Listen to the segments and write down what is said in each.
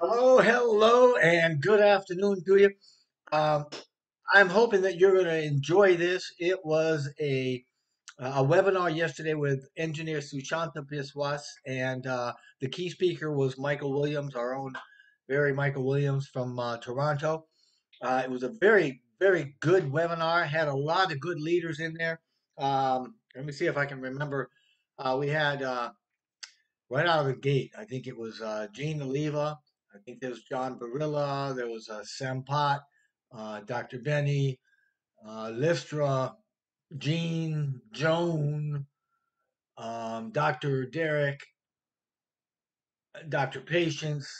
Hello, hello, and good afternoon to you. Um, I'm hoping that you're going to enjoy this. It was a webinar yesterday with engineer SUSHANTA Biswas, and the key speaker was Michael Williams, our own very Michael Williams from Toronto. It was a very, very good webinar. Had a lot of good leaders in there. Let me see if I can remember. We had right out of the gate. I think it was Gene Oliva. I think there was John Barilla. There was Sam Pott, Dr. Benny, Listra, Gene, Joan, Dr. Derek, Dr. Patience.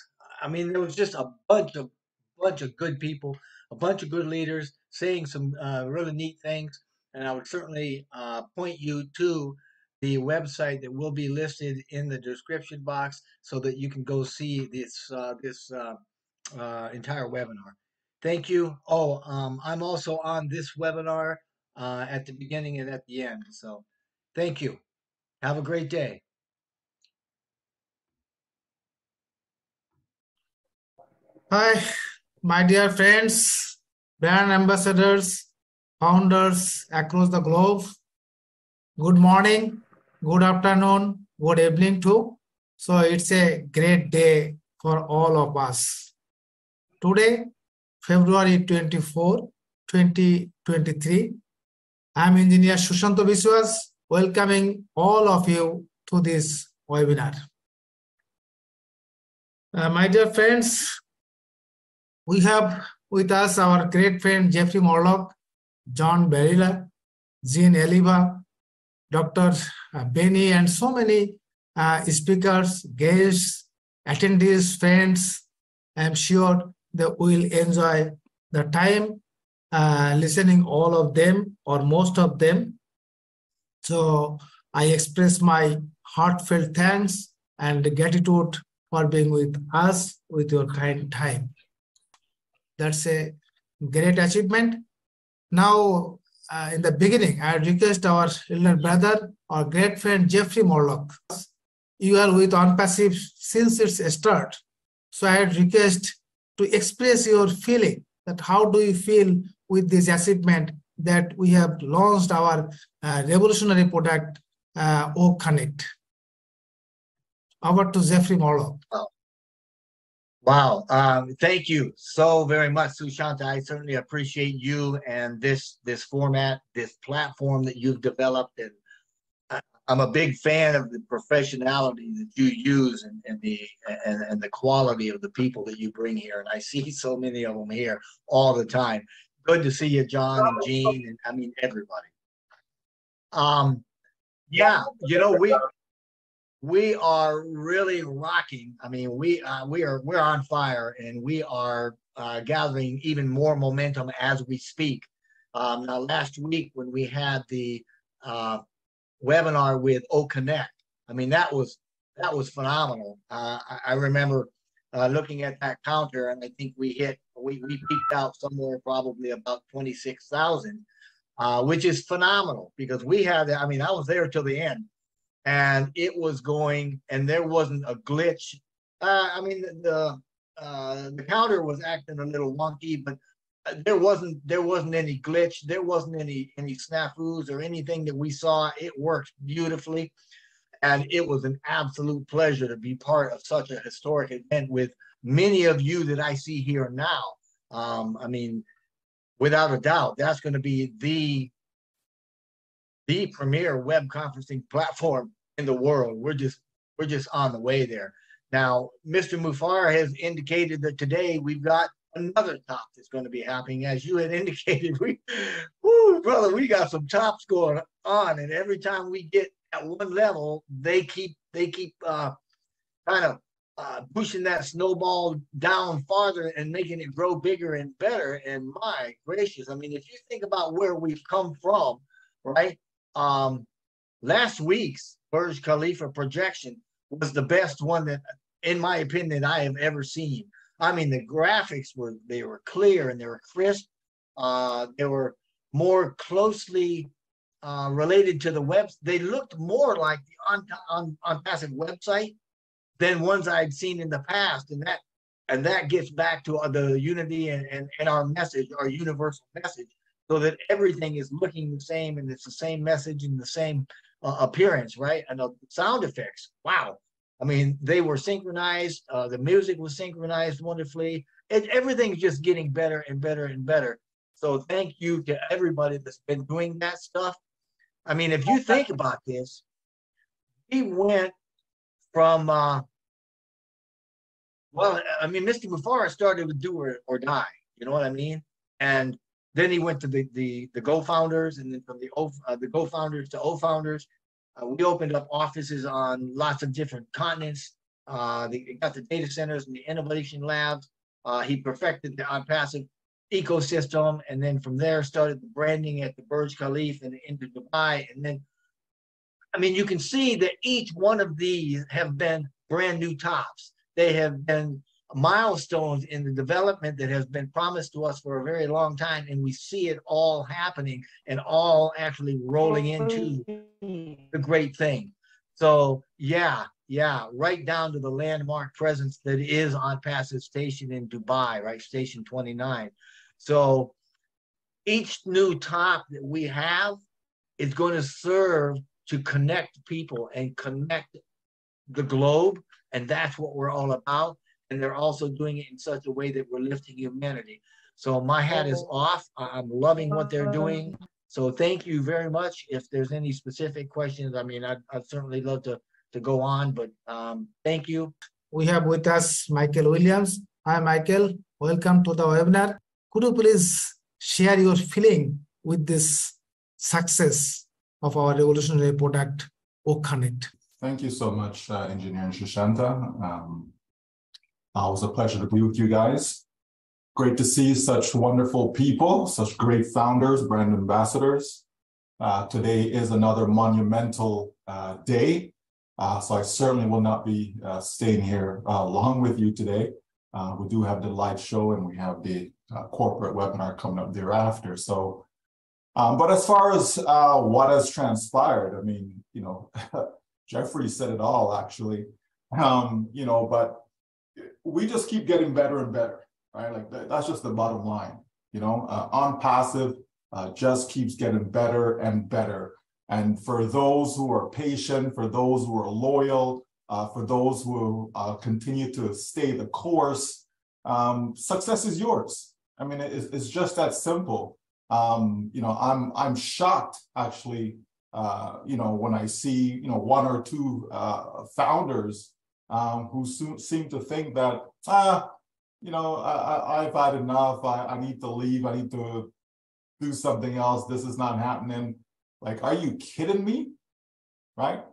I mean, there was just a bunch of good people, a bunch of good leaders saying some really neat things. And I would certainly point you to the website that will be listed in the description box so that you can go see this entire webinar. Thank you. Oh, I'm also on this webinar at the beginning and at the end. So thank you. Have a great day. Hi, my dear friends, brand ambassadors, founders across the globe. Good morning, good afternoon, good evening too. So it's a great day for all of us. Today, February 24, 2023, I'm Engineer SUSHANTA Biswas, welcoming all of you to this webinar. My dear friends, we have with us our great friend Jeffrey Morlock, John Barilla, Jean Eliva, Dr. Benny, and so many speakers, guests, attendees, friends. I'm sure they will enjoy the time listening all of them or most of them. So I express my heartfelt thanks and gratitude for being with us with your kind time. That's a great achievement. Now, in the beginning, I request our elder brother, our great friend Jeffrey Morlock. You are with Onpassive since its start. So I request to express your feeling that how do you feel with this achievement that we have launched our revolutionary product, OConnect. Over to Jeffrey Morlock. Wow. Thank you so very much, Sushanta. I certainly appreciate you and this format, this platform that you've developed. And I'm a big fan of the professionality that you use and the quality of the people that you bring here. And I see so many of them here all the time. Good to see you, John and Jean, and I mean everybody. Yeah, you know, we are really rocking. I mean, we're on fire, and we are gathering even more momentum as we speak. Now, last week when we had the webinar with OConnect, I mean that was phenomenal. I remember looking at that counter, and I think we peaked out somewhere probably about 26,000, which is phenomenal because we had. I mean, I was there till the end. And it was going, and there wasn't a glitch. I mean, the counter was acting a little wonky, but there wasn't any glitch. There wasn't any snafus or anything that we saw. It worked beautifully, and it was an absolute pleasure to be part of such a historic event with many of you that I see here now. I mean, without a doubt, that's going to be the premier web conferencing platform in the world. We're just on the way there. Now, Mr. Mufareh has indicated that today we've got another top that's going to be happening. As you had indicated, brother, we got some tops going on, and every time we get at one level, they keep kind of pushing that snowball down farther and making it grow bigger and better. And my gracious, I mean, if you think about where we've come from, right? Last week's Burj Khalifa projection was the best one that, in my opinion, I have ever seen. I mean, the graphics were clear and they were crisp. They were more closely related to the web. They looked more like the Onpassive website than ones I'd seen in the past, and And that gets back to the unity and our message, our universal message, so that everything is looking the same and it's the same message and the same appearance, right? And the sound effects, wow. I mean, they were synchronized. The music was synchronized wonderfully. Everything's just getting better and better and better. So thank you to everybody that's been doing that stuff. I mean, if you think about this, we went from, well, I mean, Mr. Mufareh started with do or die, you know what I mean? And then he went to the Go Founders, and then from the Go Founders to O Founders. We opened up offices on lots of different continents. They got the data centers and the innovation labs. He perfected the Onpassive ecosystem, and then from there started the branding at the Burj Khalifa and into Dubai. And then, I mean, you can see that each one of these have been brand new tops. They have been milestones in the development that has been promised to us for a very long time, and we see it all happening and all actually rolling into the great thing. So yeah, right down to the landmark presence that is Onpassive Station in Dubai, right? Station 29. So each new top that we have is going to serve to connect people and connect the globe. And that's what we're all about. And they're also doing it in such a way that we're lifting humanity. So my hat is off. I'm loving what they're doing. So thank you very much. If there's any specific questions, I mean, I'd certainly love to go on, but thank you. We have with us Michael Williams. Hi, Michael. Welcome to the webinar. Could you please share your feeling with this success of our revolutionary product, OConnect? Thank you so much, Engineer SUSHANTA. It was a pleasure to be with you guys. Great to see such wonderful people, such great founders, brand ambassadors. Today is another monumental day, so I certainly will not be staying here long with you today. We do have the live show and we have the corporate webinar coming up thereafter. So, but as far as what has transpired, I mean, you know, Jeffrey said it all actually, you know, but we just keep getting better and better, right? Like that's just the bottom line, you know. Onpassive just keeps getting better and better. And for those who are patient, for those who are loyal, for those who continue to stay the course, success is yours. I mean, it's just that simple. You know, I'm shocked actually, you know, when I see, you know, one or two founders who seem to think that, you know, I've had enough. I need to leave. I need to do something else. This is not happening. Like, are you kidding me? Right?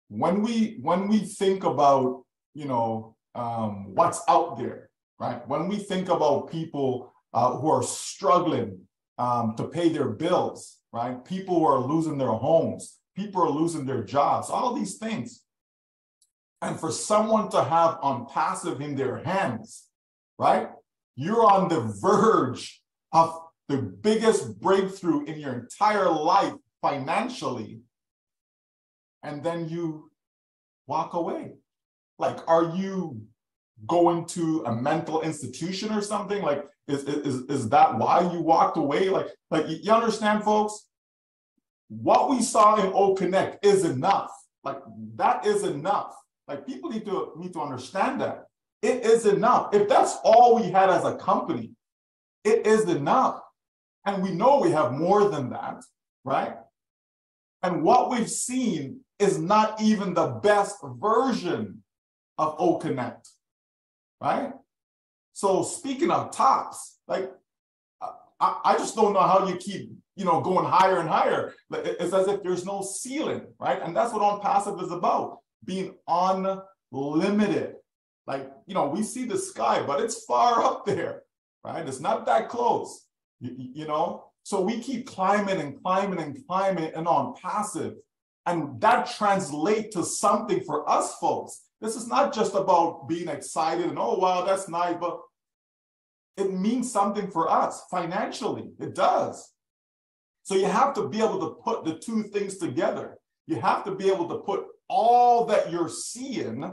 When we think about, you know, what's out there, right? When we think about people who are struggling to pay their bills, right? People who are losing their homes, people are losing their jobs, all these things. And for someone to have Onpassive in their hands, right? You're on the verge of the biggest breakthrough in your entire life financially, and then you walk away. Like, are you going to a mental institution or something? Like, is that why you walked away? Like you understand, folks? What we saw in OConnect is enough. Like, that is enough. Like, people need to understand that. It is enough. If that's all we had as a company, it is enough. And we know we have more than that, right? And what we've seen is not even the best version of OConnect, right? So speaking of tops, like, I just don't know how you keep, you know, going higher and higher. It's as if there's no ceiling, right? And that's what Onpassive is about, being unlimited. Like, you know, we see the sky, but it's far up there, right? It's not that close, you know? So we keep climbing and climbing and climbing and Onpassive. And that translates to something for us folks. This is not just about being excited and, oh, wow, that's nice, but it means something for us financially. It does. So you have to be able to put the two things together. You have to be able to put all that you're seeing,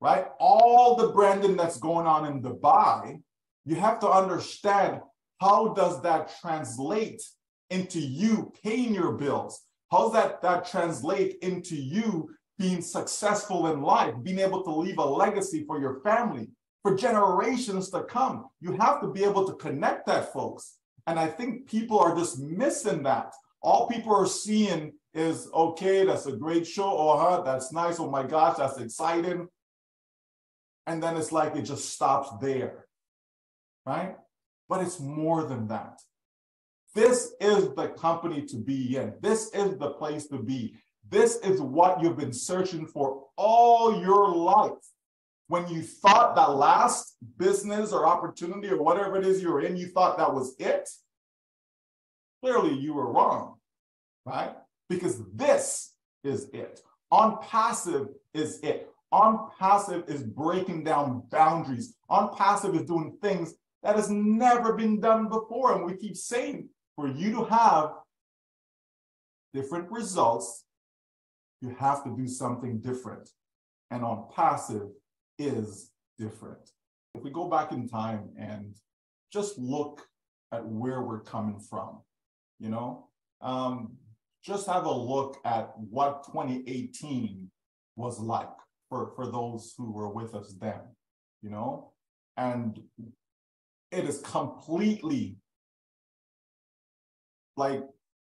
right? All the branding that's going on in Dubai, you have to understand, how does that translate into you paying your bills? How does that translate into you being successful in life, being able to leave a legacy for your family, for generations to come? You have to be able to connect that, folks. And I think people are just missing that. All people are seeing is, okay, that's a great show. Oh, that's nice. Oh my gosh, that's exciting. And then it's like it just stops there, right? But it's more than that. This is the company to be in. This is the place to be. This is what you've been searching for all your life. When you thought that last business or opportunity or whatever it is you're in, you thought that was it, clearly you were wrong, right? Because this is it. Onpassive is it. Onpassive is breaking down boundaries. Onpassive is doing things that has never been done before. And we keep saying, for you to have different results, you have to do something different. And Onpassive is different. If we go back in time and just look at where we're coming from, you know, just have a look at what 2018 was like for those who were with us then, you know, and it is completely like,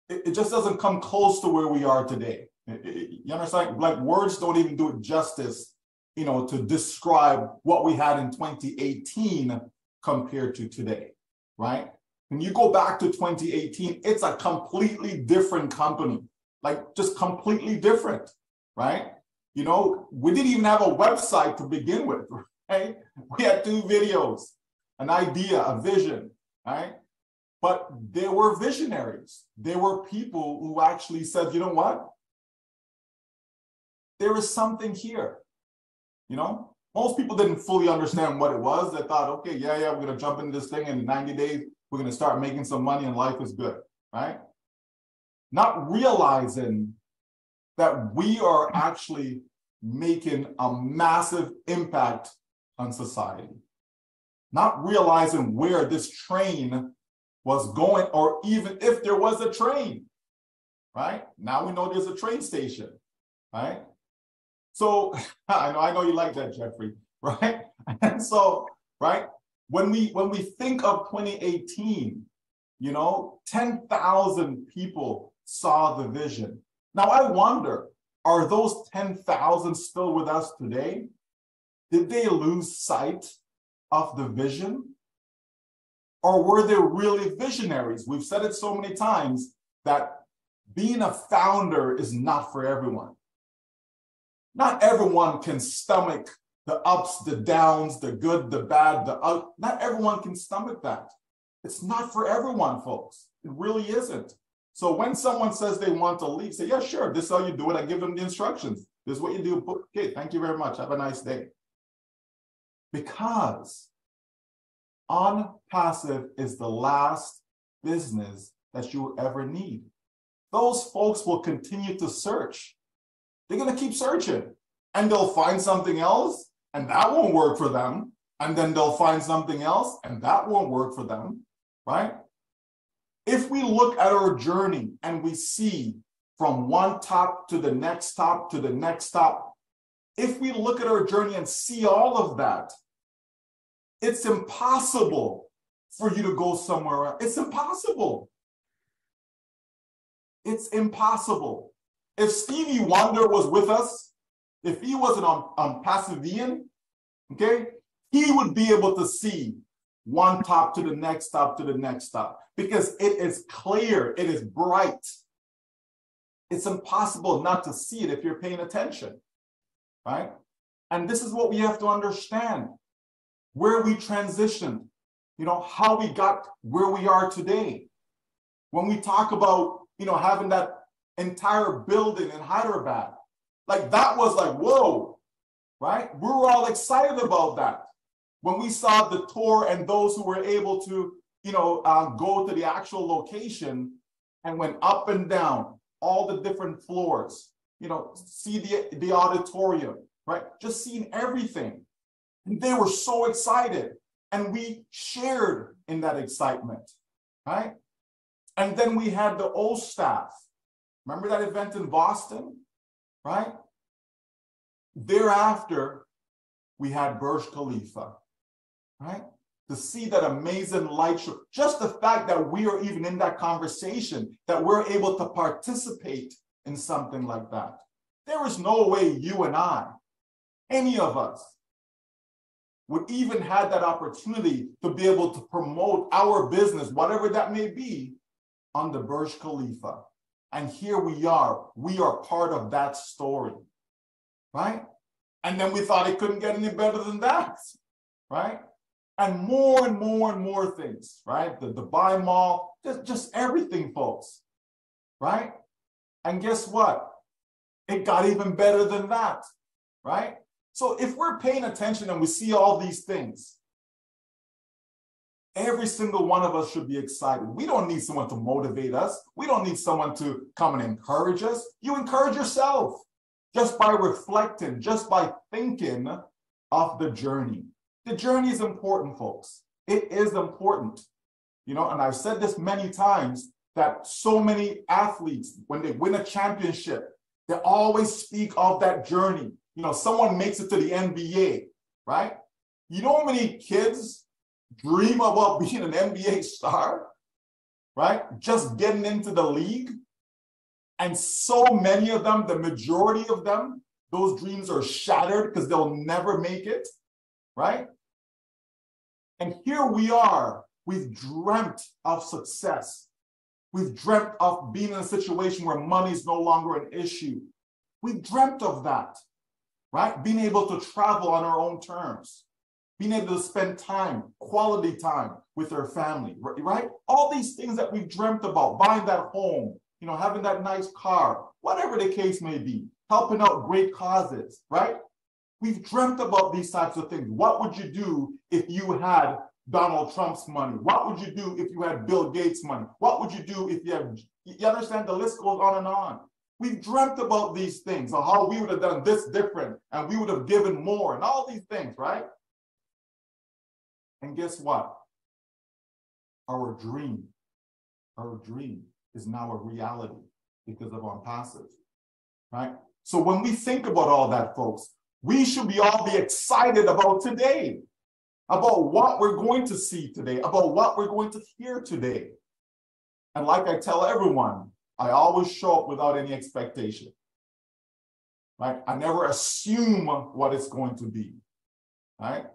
it just doesn't come close to where we are today. You understand? Like, words don't even do it justice, you know, to describe what we had in 2018 compared to today, right? When you go back to 2018, it's a completely different company, like just completely different, right? You know, we didn't even have a website to begin with, right? We had 2 videos, an idea, a vision, right? But there were visionaries. There were people who actually said, you know what? There is something here, you know? Most people didn't fully understand what it was. They thought, okay, yeah, we're gonna jump into this thing and in 90 days, we're gonna start making some money and life is good, right? Not realizing that we are actually making a massive impact on society. Not realizing where this train was going, or even if there was a train, right? Now we know there's a train station, right? So I know you like that, Jeffrey, right? And so, right, when we think of 2018, you know, 10,000 people saw the vision. Now I wonder, are those 10,000 still with us today? Did they lose sight of the vision? Or were they really visionaries? We've said it so many times that being a founder is not for everyone. Not everyone can stomach the ups, the downs, the good, the bad, not everyone can stomach that. It's not for everyone, folks. It really isn't. So when someone says they want to leave, say, yeah, sure, this is how you do it. I give them the instructions. This is what you do. Okay, thank you very much. Have a nice day. Because Onpassive is the last business that you will ever need. Those folks will continue to search. They're going to keep searching, and they'll find something else, and that won't work for them. And then they'll find something else, and that won't work for them, right? If we look at our journey and we see from one top to the next top to the next top, if we look at our journey and see all of that, it's impossible for you to go somewhere else. It's impossible. It's impossible. If Stevie Wonder was with us, if he wasn't on Passivian, okay, he would be able to see one top to the next top to the next top, because it is clear, it is bright. It's impossible not to see it if you're paying attention, right? And this is what we have to understand, where we transitioned, you know, how we got where we are today. When we talk about, you know, having that entire building in Hyderabad, like that was like, whoa, right? We were all excited about that. When we saw the tour and those who were able to, you know, go to the actual location and went up and down all the different floors, you know, see the auditorium, right? Just seeing everything. And they were so excited. And we shared in that excitement, right? And then we had the old staff. Remember that event in Boston, right? Thereafter, we had Burj Khalifa, right? To see that amazing light show, just the fact that we are even in that conversation, that we're able to participate in something like that. There is no way you and I, any of us, would even have that opportunity to be able to promote our business, whatever that may be, on the Burj Khalifa. And here we are part of that story, right? And then we thought it couldn't get any better than that, right? And more and more things, right? The Dubai Mall, just everything, folks, right? And guess what? It got even better than that, right? So if we're paying attention and we see all these things, every single one of us should be excited. We don't need someone to motivate us. We don't need someone to come and encourage us. You encourage yourself just by reflecting, just by thinking of the journey. The journey is important, folks. It is important. You know, and I've said this many times, that so many athletes, when they win a championship, they always speak of that journey. You know, someone makes it to the NBA, right? You know how many kids dream about being an NBA star, right? Just getting into the league. And so many of them, the majority of them, those dreams are shattered because they'll never make it, right? And here we are, we've dreamt of success. We've dreamt of being in a situation where money is no longer an issue. We've dreamt of that, right? Being able to travel on our own terms, being able to spend time, quality time with our family, right? All these things that we've dreamt about, buying that home, you know, having that nice car, whatever the case may be, helping out great causes, right? We've dreamt about these types of things. What would you do if you had Donald Trump's money? What would you do if you had Bill Gates' money? What would you do if you had, you understand, the list goes on and on. We've dreamt about these things, or how we would have done this different, and we would have given more, and all these things, right? And guess what? Our dream is now a reality because of Onpassive, right? So when we think about all that, folks, we should all be excited about today, about what we're going to see today, about what we're going to hear today. And like I tell everyone, I always show up without any expectation, right? I never assume what it's going to be, right?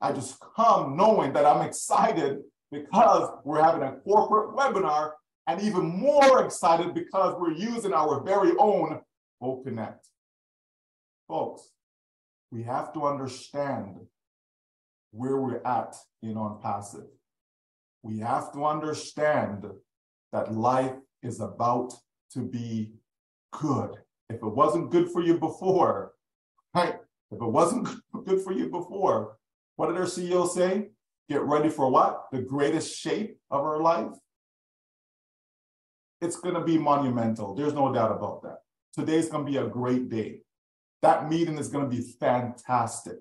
I just come knowing that I'm excited because we're having a corporate webinar, and even more excited because we're using our very own OConnect. Folks, we have to understand where we're at in Onpassive. We have to understand that life is about to be good. If it wasn't good for you before, right? If it wasn't good for you before, what did our CEO say? Get ready for what? The greatest shape of our life? It's going to be monumental. There's no doubt about that. Today's going to be a great day. That meeting is going to be fantastic.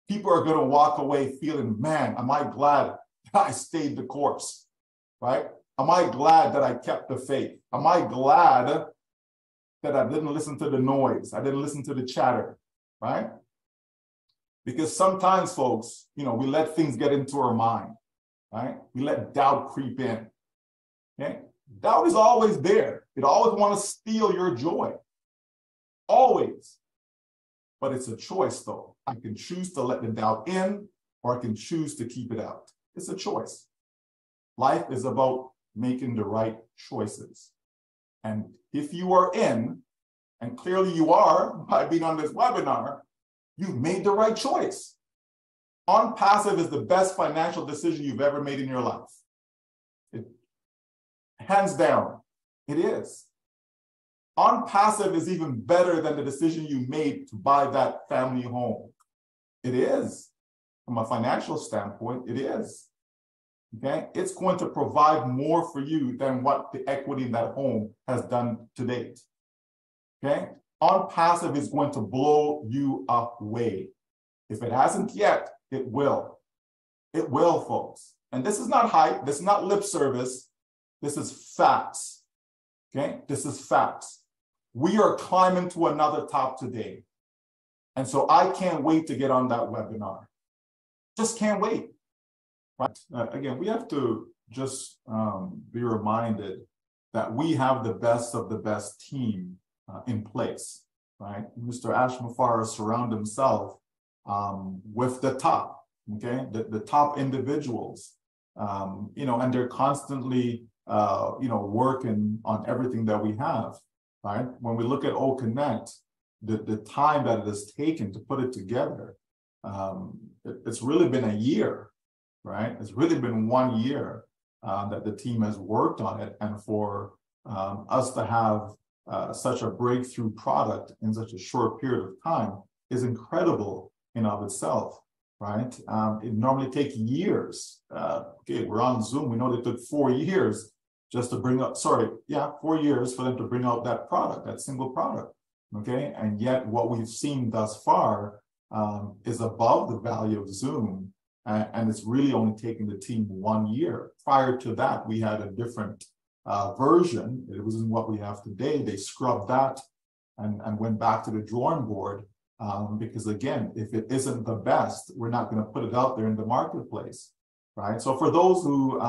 People are going to walk away feeling, man, am I glad that I stayed the course, right? Am I glad that I kept the faith? Am I glad that I didn't listen to the noise? I didn't listen to the chatter, right? Because sometimes, folks, you know, we let things get into our mind, right? We let doubt creep in, okay? Doubt is always there. It always wants to steal your joy, always. But it's a choice, though. I can choose to let the doubt in, or I can choose to keep it out. It's a choice. Life is about making the right choices. And if you are in, and clearly you are by being on this webinar, you've made the right choice. Onpassive is the best financial decision you've ever made in your life. Hands down, it is. Onpassive is even better than the decision you made to buy that family home. It is. From a financial standpoint, it is. Okay? It's going to provide more for you than what the equity in that home has done to date. Okay? Onpassive is going to blow you away. If it hasn't yet, it will. It will, folks. And this is not hype. This is not lip service. This is facts. Okay? This is facts. We are climbing to another top today. And so I can't wait to get on that webinar. Just can't wait. Right? Again, we have to just be reminded that we have the best of the best team in place, right? Mr. Ash Mufareh surround himself with the top, okay? The top individuals, you know, and they're constantly, you know, working on everything that we have, right? When we look at OConnect, the time that it has taken to put it together, it's really been a year, right? It's really been 1 year that the team has worked on it, and for us to have such a breakthrough product in such a short period of time is incredible in of itself, right? It normally takes years. Okay, we're on Zoom. We know they took 4 years just to bring up, 4 years for them to bring out that product, that single product, okay? And yet what we've seen thus far is above the value of Zoom, and it's really only taken the team 1 year. Prior to that, we had a different version. It wasn't what we have today. They scrubbed that and went back to the drawing board because, again, if it isn't the best, we're not going to put it out there in the marketplace, right? So for those who,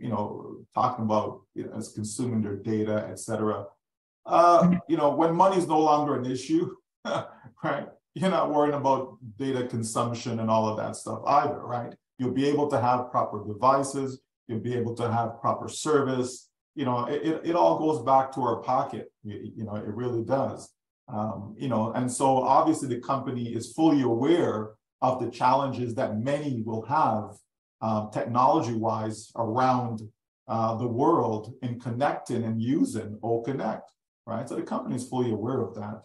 you know, talking about, you know, as consuming their data, et cetera, you know, when money is no longer an issue, right? You're not worrying about data consumption and all of that stuff either, right? You'll be able to have proper devices. You'll be able to have proper service. You know, it all goes back to our pocket. You know, it really does. You know, and so obviously the company is fully aware of the challenges that many will have technology-wise around the world in connecting and using OConnect, right? So the company is fully aware of that.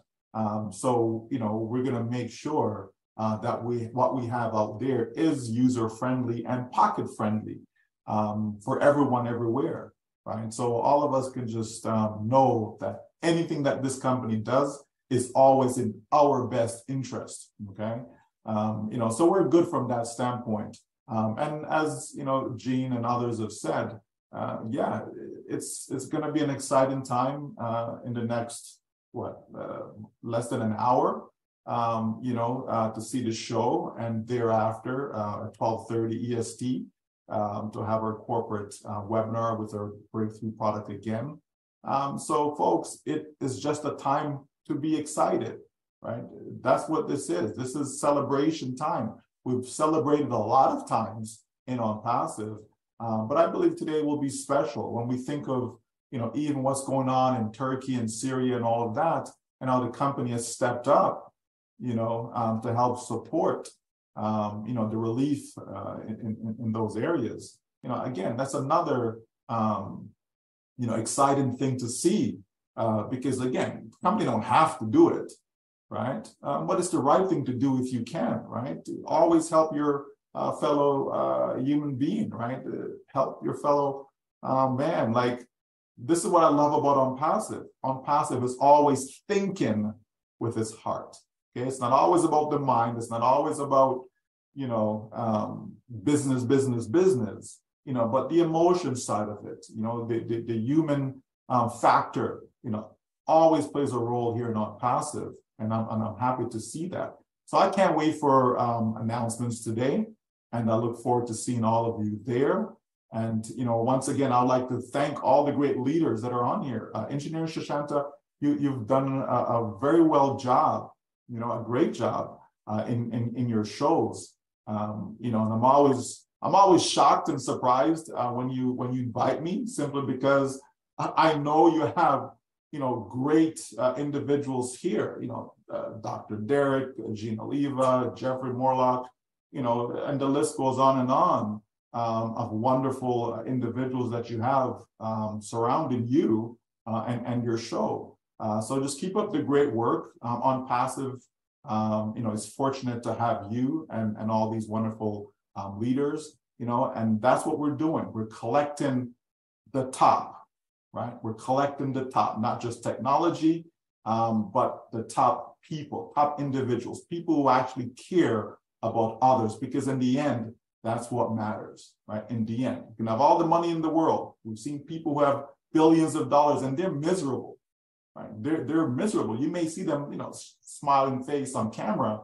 So, you know, we're going to make sure that what we have out there is user-friendly and pocket-friendly for everyone everywhere, right? So all of us can just know that anything that this company does is always in our best interest, okay? You know, so we're good from that standpoint. And as, you know, Gene and others have said, yeah, it's going to be an exciting time in the next, less than an hour, you know, to see the show, and thereafter at 12:30 EST to have our corporate webinar with our breakthrough product again. So folks, it is just a time to be excited, right? That's what this is. This is celebration time. We've celebrated a lot of times in Onpassive, but I believe today will be special when we think of, you know, even what's going on in Turkey and Syria and all of that, and how the company has stepped up, you know, to help support, you know, the relief in those areas. You know, again, that's another, you know, exciting thing to see, because again, the company don't have to do it, right? But it's the right thing to do if you can, right? Always help your fellow human being, right? Help your fellow man. Like, this is what I love about Onpassive. Onpassive is always thinking with his heart. Okay, it's not always about the mind. It's not always about, you know, business, you know, but the emotion side of it, you know, the human factor, you know, always plays a role here in Onpassive, and I'm happy to see that. So I can't wait for announcements today, and I look forward to seeing all of you there. And, you know, once again, I'd like to thank all the great leaders that are on here. Engineer SUSHANTA, you've done a very well job, you know, a great job in your shows. You know, and I'm always shocked and surprised when you invite me, simply because I know you have, you know, great individuals here. You know, Dr. Derek, Gina Oliva, Jeffrey Morlock, you know, and the list goes on and on. Of wonderful individuals that you have surrounding you and your show. So just keep up the great work. Onpassive, you know, is fortunate to have you and all these wonderful leaders, you know, and that's what we're doing. We're collecting the top, right? We're collecting the top, not just technology, but the top people, top individuals, people who actually care about others, because in the end, that's what matters, right? In the end, you can have all the money in the world. We've seen people who have billions of dollars and they're miserable, right? They're miserable. You may see them, smiling face on camera,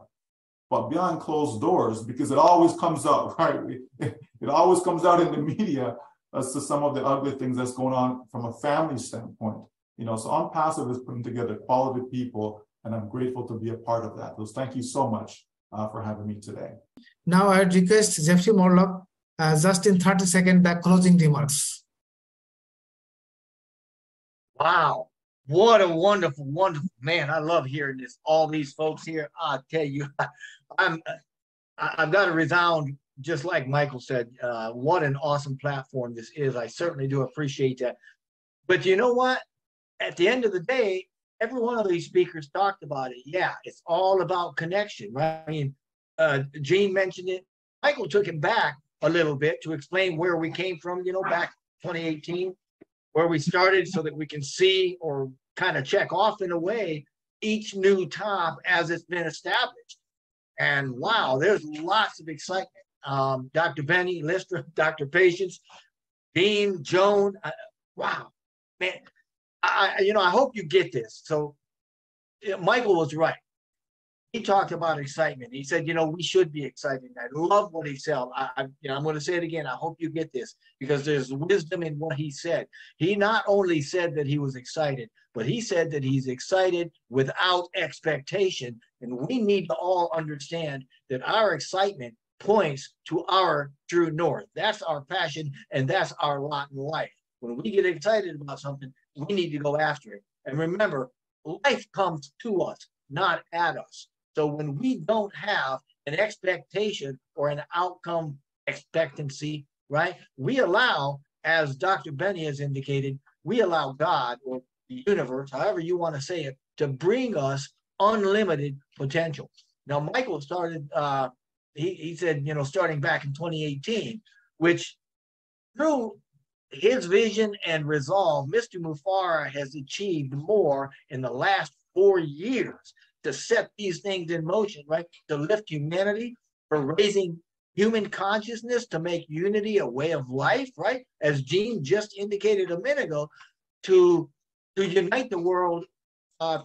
but behind closed doors, because it always comes out, right? It always comes out in the media as to some of the ugly things that's going on from a family standpoint. So Onpassive is putting together quality people, and I'm grateful to be a part of that. So thank you so much for having me today. Now I request Jeffrey Morlock, just in 30 seconds, the closing remarks. Wow. What a wonderful, wonderful, man. I love hearing this. All these folks here, I tell you, I've got to resound, just like Michael said, what an awesome platform this is. I certainly do appreciate that. But you know what? At the end of the day, every one of these speakers talked about it. Yeah, it's all about connection, right? I mean, Gene mentioned it. Michael took him back a little bit to explain where we came from, back 2018, where we started, so that we can see or kind of check off in a way each new top as it's been established. And wow, there's lots of excitement. Dr. Benny, Lister, Dr. Patience, Dean, Joan, wow, man. I hope you get this. So Michael was right. He talked about excitement. He said, we should be excited. I love what he said. I'm going to say it again. I hope you get this, because there's wisdom in what he said. He not only said that he was excited, but he said that he's excited without expectation. And we need to all understand that our excitement points to our true north. That's our passion, and that's our lot in life. When we get excited about something, we need to go after it. And remember, life comes to us, not at us. So when we don't have an expectation or an outcome expectancy, right, we allow, as Dr. Benny has indicated, we allow God, or the universe, however you want to say it, to bring us unlimited potential. Now, Michael started, he said, starting back in 2018, which through his vision and resolve, Mr. Mufareh has achieved more in the last 4 years to set these things in motion, right? To lift humanity, for raising human consciousness, to make unity a way of life, right? As Gene just indicated a minute ago, to unite the world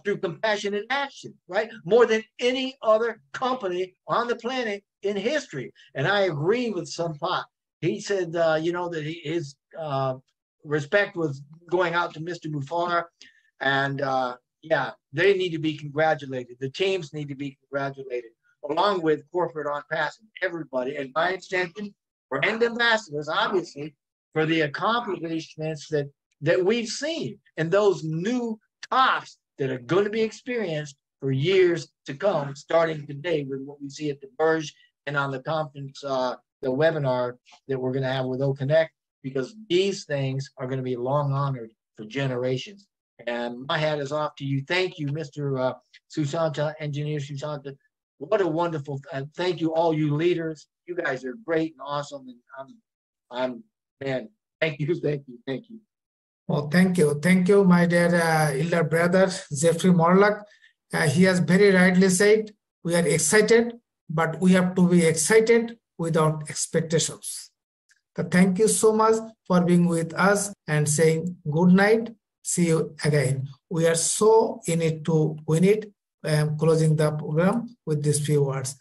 through compassionate action, right? More than any other company on the planet in history. And I agree with Sampat. He said, that his respect was going out to Mr. Mufareh, and yeah, they need to be congratulated. The teams need to be congratulated, along with corporate Onpassive, everybody, and by extension, brand ambassadors, obviously, for the accomplishments that we've seen, and those new tops that are going to be experienced for years to come, starting today with what we see at the Burj and on the conference, the webinar that we're going to have with OConnect, because these things are going to be long honored for generations. And my hat is off to you. Thank you, Mr. SUSHANTA, Engineer SUSHANTA. What a wonderful, thank you, all you leaders. You guys are great and awesome. And man, thank you. Well, thank you, my dear elder brother, Jeffrey Morlock. He has very rightly said, we are excited, but we have to be excited without expectations. So thank you so much for being with us and saying good night. See you again. We are so in it to win it. I am closing the program with these few words.